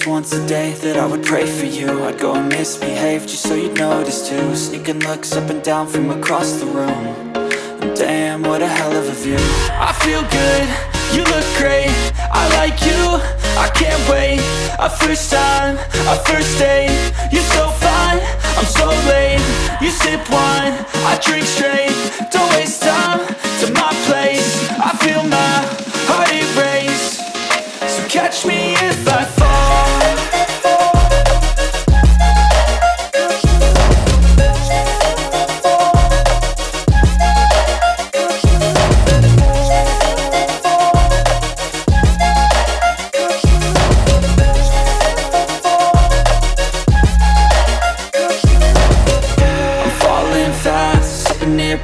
just once a day that I would pray for you. I'd go and misbehave just so you'd notice too. Sneaking looks up and down from across the room. And damn, what a hell of a view. I feel good, you look great, I like you, I can't wait. A first time, a first date, you're so fine, I'm so late. You sip wine, I drink straight, don't waste time to my place. I feel my heart erase, so catch me if I fall.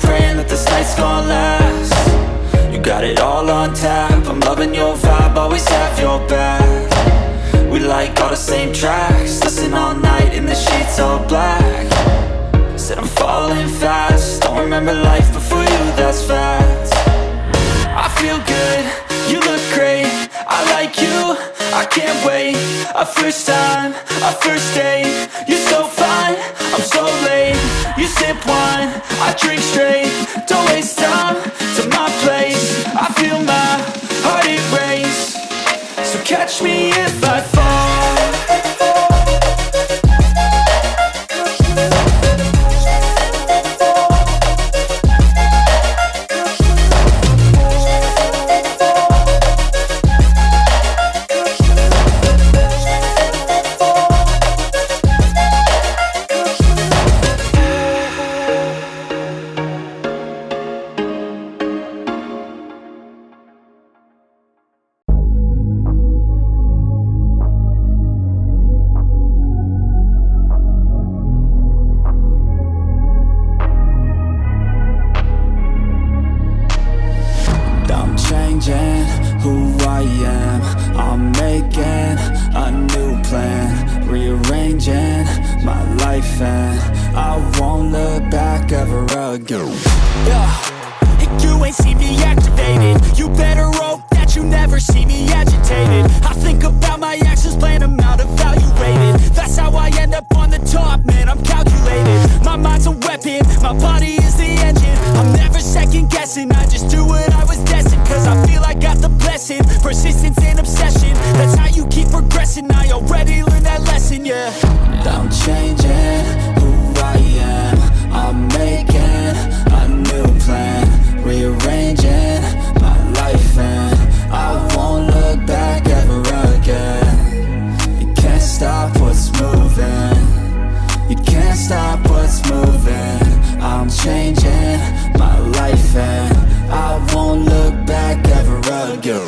Praying that this night's gonna last. You got it all on tap, I'm loving your vibe, always have your back. We like all the same tracks, listen all night in the sheets all black. Said I'm falling fast, don't remember life before you, that's fact. I feel good, you look great, I like you, I can't wait. A first time, a first date, you're so fine, I'm so late. You sip wine, I drink straight, don't waste time to my place. I feel my heart erase, so catch me if I fall. Who I am, I'm making a new plan, rearranging my life, and I won't look back ever again. You ain't see me activated, you better hope that you never see me agitated. I think about my actions, plan them out, evaluated. That's how I end up on the top, man, I'm calculated. My mind's a weapon, my body is the engine. I'm never second guessing, I just do what I was destined. Cause I feel I got the blessing, persistence and obsession. That's how you keep progressing, I already learned that lesson, yeah. I'm changing who I am, I'm making a new plan, rearranging my life, and I won't look back ever again. You can't stop what's moving, you can't stop what's moving. I'm changing my life, and I won't look back ever again.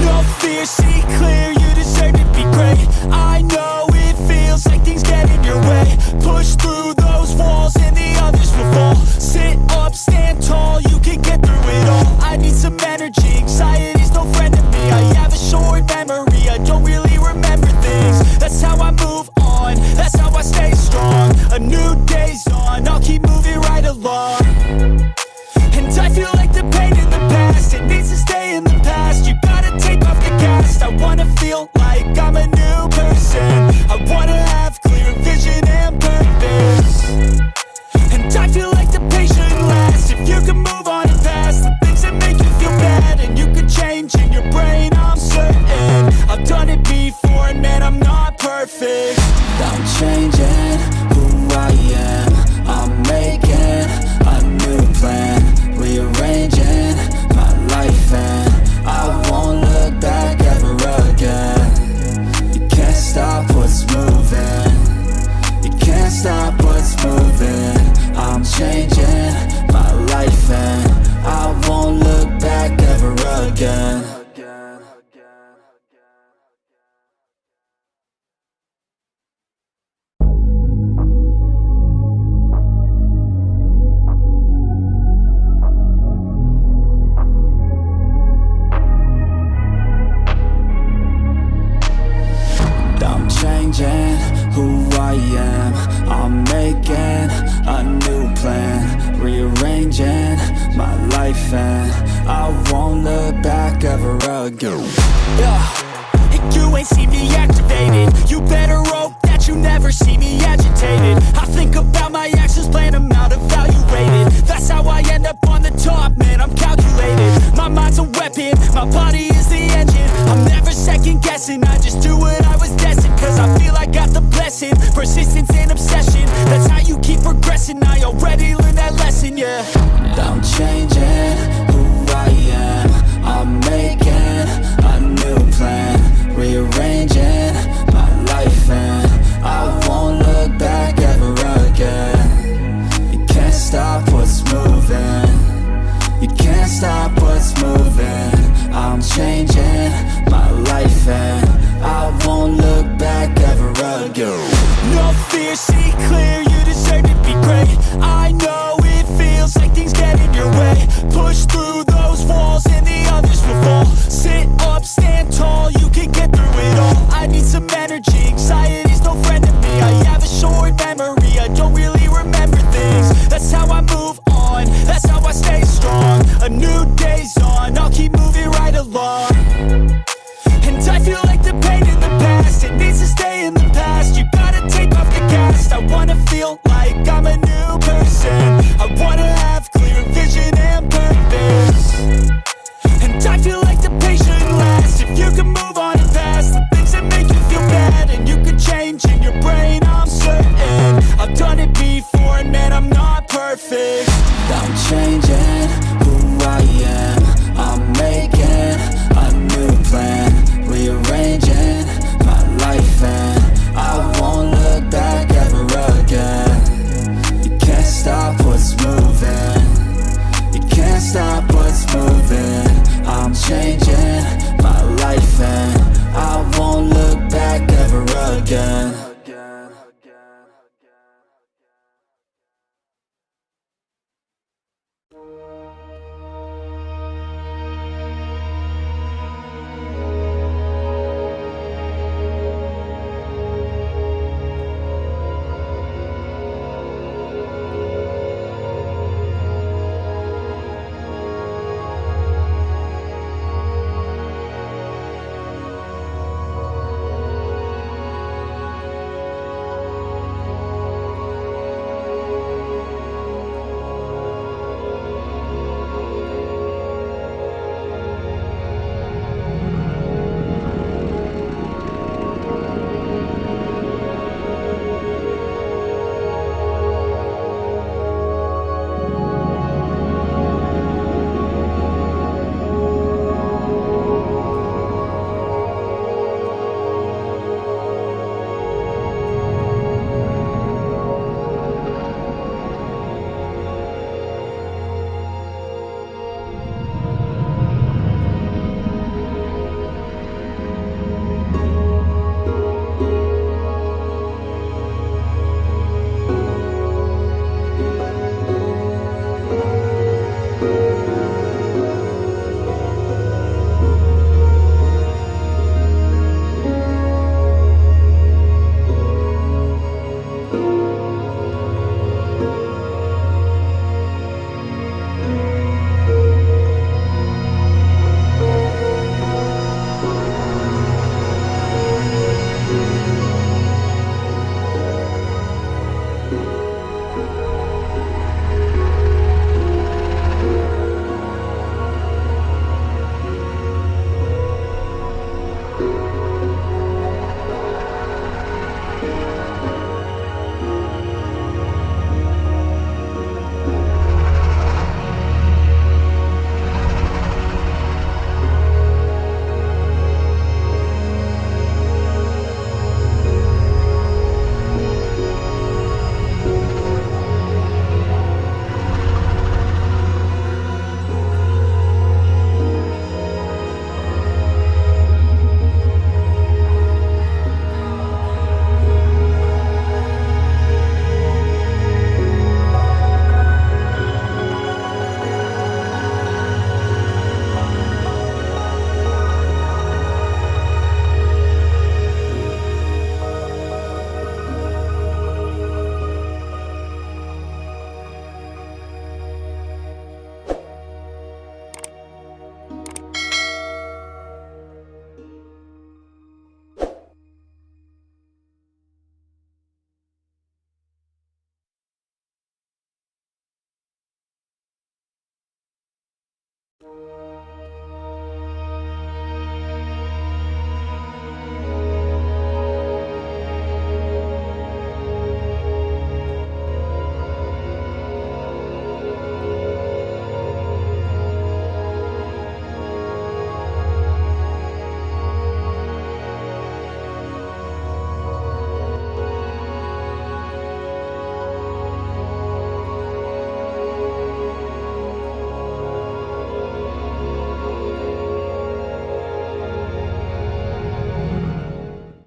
No fear, see clear, you deserve to be great. I know it feels like things get in your way. Push through those walls and the others will fall. Sit up, stand tall, you can get through it all. I need some energy, anxiety's no friend to me. I have a short memory, I don't really remember things. That's how I move on, that's how I stay strong. A new day's on, I'll keep moving right along. And I feel like the pain in the past, it needs to stay in the past. You gotta take off the cast. I wanna feel like I'm a new person. I wanna have clear vision and purpose. And I feel like the pain shouldn't last. If you can move on and past the things that make you feel bad, and you can change in your brain, I'm certain. I've done it before, and man, I'm not perfect. I'm changing who I am, I'm making a new plan, rearranging my life, and I won't look back ever again. You can't stop what's moving, you can't stop what's moving. I'm changing my life, and I won't look back ever again. Changing who I am, I'm making a new plan, rearranging my life, and I won't look back ever again. Yeah. you ain't see me activated. You better hope that you never see me agitated. I think about my actions, plan them out, evaluated. That's how I end up on the top, man, I'm calculated. My mind's a weapon, my body is the engine. I'm never second guessing, I just do what I was destined. Cause I feel I got the blessing, persistence and obsession. That's how you keep progressing, I already learned that lesson, yeah. I'm changing who I am. I'm making a new plan, rearranging my life, and I won't look back ever again. You can't stop what's moving, you can't stop what's moving. I'm changing my life, and I won't look back ever again. No fear, see clear, you deserve to be great. I know it feels like things get in your way. Push through those walls and the others will fall. Sit up, stand tall, you can get through it all. I need some energy, anxiety's no friend to me. I have a short memory, I don't really remember things. That's how I move on, that's how I stay strong. A new day's